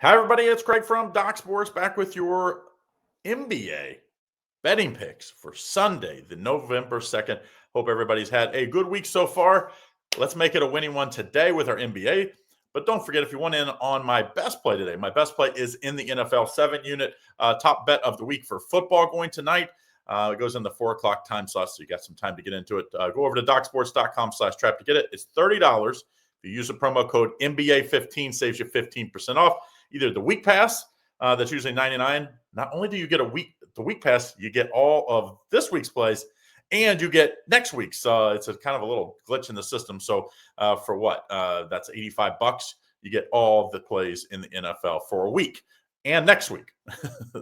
Hi, everybody. It's Craig from Doc Sports back with your NBA betting picks for Sunday, the November 2nd. Hope everybody's had a good week so far. Let's make it a winning one today with our NBA. But don't forget, if you want in on my best play today, my best play is in the NFL 7 unit top bet of the week for football going tonight. It goes in the 4 o'clock time slot, so you got some time to get into it. Go over to docsports.com/trap to get it. It's $30. If you use the promo code NBA15, saves you 15% off. Either the week pass, that's usually $99. Not only do you get the week pass, you get all of this week's plays, and you get next week's. It's a kind of a little glitch in the system. So for what? That's $85. You get all the plays in the NFL for a week and next week.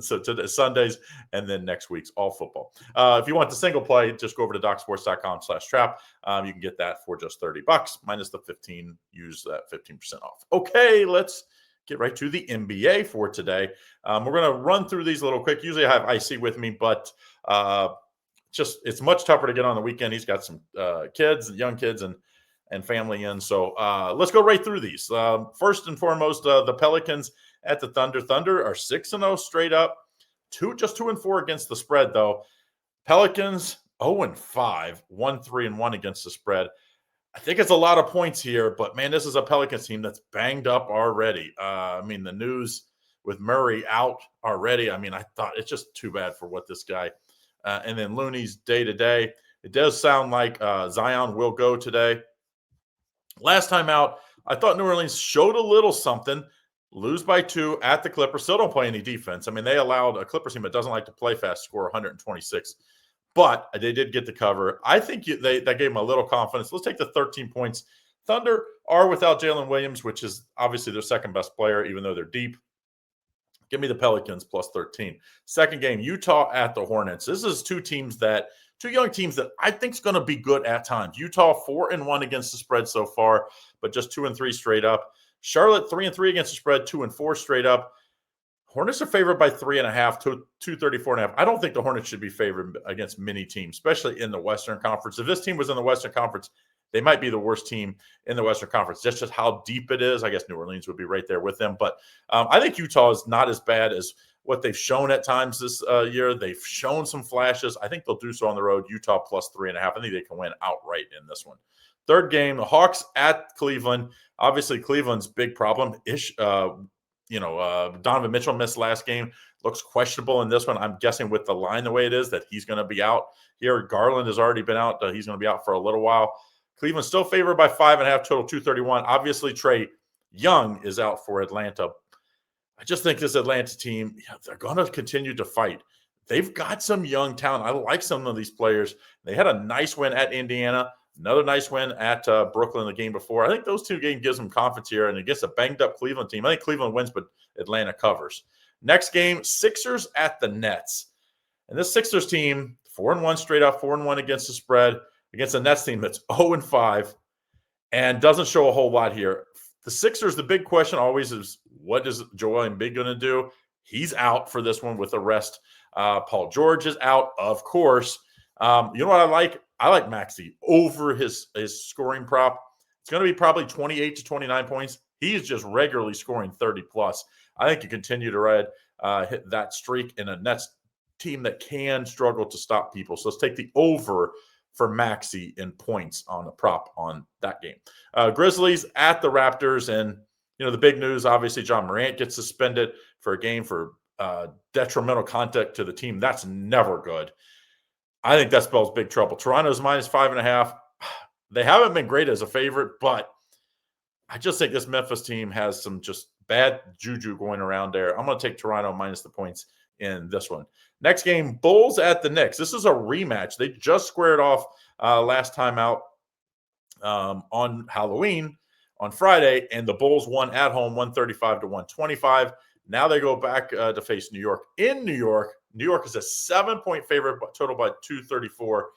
So today, Sundays, and then next week's all football. If you want the single play, just go over to docsports.com/trap. You can get that for just $30 minus the 15. Use that 15% off. Okay, let's get right to the NBA for today. We're going to run through these a little quick. Usually I have IC with me, but it's much tougher to get on the weekend. He's got some young kids and family in. So let's go right through these. First and foremost, the Pelicans at the Thunder. Thunder are 6-0 straight up. Just 2-4 against the spread, though. Pelicans 0-5, 1-3-1 against the spread. I think it's a lot of points here, but man, this is a Pelicans team that's banged up already. The news with Murray out already. I thought it's just too bad for what this guy. And then Looney's day to day. It does sound like Zion will go today. Last time out, I thought New Orleans showed a little something. Lose by 2 at the Clippers. Still don't play any defense. They allowed a Clippers team that doesn't like to play fast score 126. But they did get the cover. I think that gave them a little confidence. Let's take the 13 points. Thunder are without Jalen Williams, which is obviously their second best player, even though they're deep. Give me the Pelicans plus 13. Second game, Utah at the Hornets. This is two young teams that I think is going to be good at times. Utah 4-1 against the spread so far, but just 2-3 straight up. Charlotte 3-3 against the spread, 2-4 straight up. Hornets are favored by 3.5 to 234.5. I don't think the Hornets should be favored against many teams, especially in the Western Conference. If this team was in the Western Conference, they might be the worst team in the Western Conference. That's just how deep it is. I guess New Orleans would be right there with them. But I think Utah is not as bad as what they've shown at times this year. They've shown some flashes. I think they'll do so on the road. Utah plus 3.5. I think they can win outright in this one. Third game, the Hawks at Cleveland. Obviously, Cleveland's big problem. Donovan Mitchell missed last game. Looks questionable in this one. I'm guessing with the line the way it is that he's going to be out here. Garland has already been out. He's going to be out for a little while. Cleveland still favored by 5.5, total 231. Obviously, Trae Young is out for Atlanta. I just think this Atlanta team, they're going to continue to fight. They've got some young talent. I like some of these players. They had a nice win at Indiana. Another nice win at Brooklyn the game before. I think those two games gives them confidence here, and against a banged-up Cleveland team. I think Cleveland wins, but Atlanta covers. Next game, Sixers at the Nets. And this Sixers team, 4-1 straight up, 4-1 against the spread, against a Nets team that's 0-5 and doesn't show a whole lot here. The Sixers, the big question always is, what is Joel Embiid going to do? He's out for this one with the rest. Paul George is out, of course. You know what I like? I like Maxey over his scoring prop. It's going to be probably 28 to 29 points. He is just regularly scoring 30-plus. I think you continue to hit that streak in a Nets team that can struggle to stop people. So let's take the over for Maxey in points on the prop on that game. Grizzlies at the Raptors. And, the big news, obviously, John Morant gets suspended for a game for detrimental contact to the team. That's never good. I think that spells big trouble. Toronto's minus 5.5. They haven't been great as a favorite, but I just think this Memphis team has some just bad juju going around there. I'm going to take Toronto minus the points in this one. Next game, Bulls at the Knicks. This is a rematch. They just squared off last time out on Halloween on Friday, and the Bulls won at home 135 to 125. Now they go back to face New York in New York. New York is a 7-point favorite, total by 234.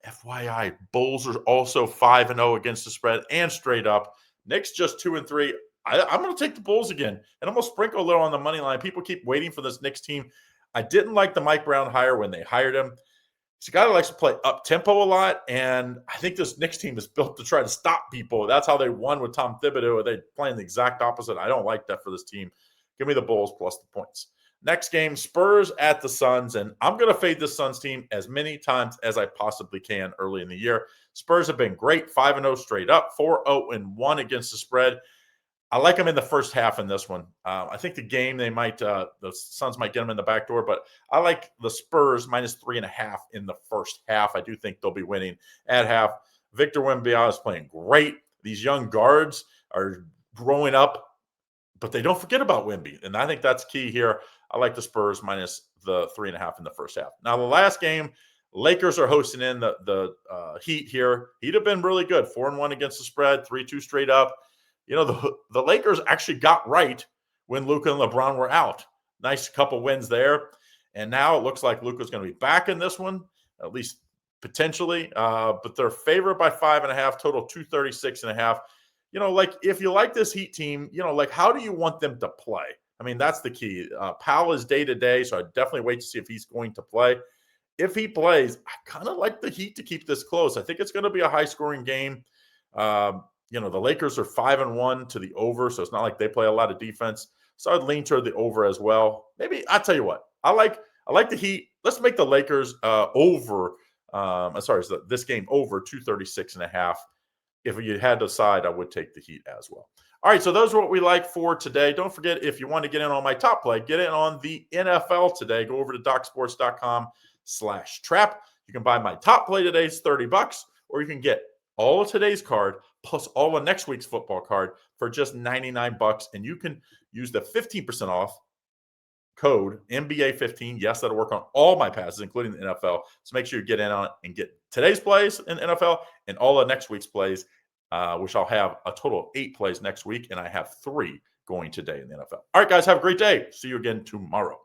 FYI, Bulls are also 5-0 against the spread and straight up. Knicks just 2-3. I'm going to take the Bulls again, and I'm going to sprinkle a little on the money line. People keep waiting for this Knicks team. I didn't like the Mike Brown hire when they hired him. He's a guy that likes to play up-tempo a lot, and I think this Knicks team is built to try to stop people. That's how they won with Tom Thibodeau. They're playing the exact opposite. I don't like that for this team. Give me the Bulls plus the points. Next game, Spurs at the Suns, and I'm going to fade this Suns team as many times as I possibly can early in the year. Spurs have been great, 5-0 straight up, 4-0-1 against the spread. I like them in the first half in this one. I think the game the Suns might get them in the back door, but I like the Spurs minus 3.5 in the first half. I do think they'll be winning at half. Victor Wembanyama is playing great. These young guards are growing up, but they don't forget about Wemby, and I think that's key here. I like the Spurs minus the 3.5 in the first half. Now, the last game, Lakers are hosting in the Heat here. Heat have been really good, 4-1 against the spread, 3-2 straight up. You know, the Lakers actually got right when Luka and LeBron were out. Nice couple wins there. And now it looks like Luka's going to be back in this one, at least potentially. But they're favored by 5.5, total 236.5. You know, like if you like this Heat team, you know, like how do you want them to play? I mean, that's the key. Powell is day-to-day, so I definitely wait to see if he's going to play. If he plays, I kind of like the Heat to keep this close. I think it's going to be a high-scoring game. You know, the Lakers are 5-1 to the over, so it's not like they play a lot of defense. So I'd lean toward the over as well. Maybe I'll tell you what. I like the Heat. Let's make the Lakers over. This game over 236.5. If you had to decide, I would take the Heat as well. All right, so those are what we like for today. Don't forget, if you want to get in on my top play, get in on the NFL today. Go over to DocSports.com/Trapp. You can buy my top play today. It's $30, or you can get all of today's card plus all of next week's football card for just $99. And you can use the 15% off code NBA15. Yes, that'll work on all my passes, including the NFL. So make sure you get in on it and get today's plays in NFL and all of next week's plays, which I'll have a total of 8 plays next week, and I have 3 going today in the NFL. All right, guys, have a great day. See you again tomorrow.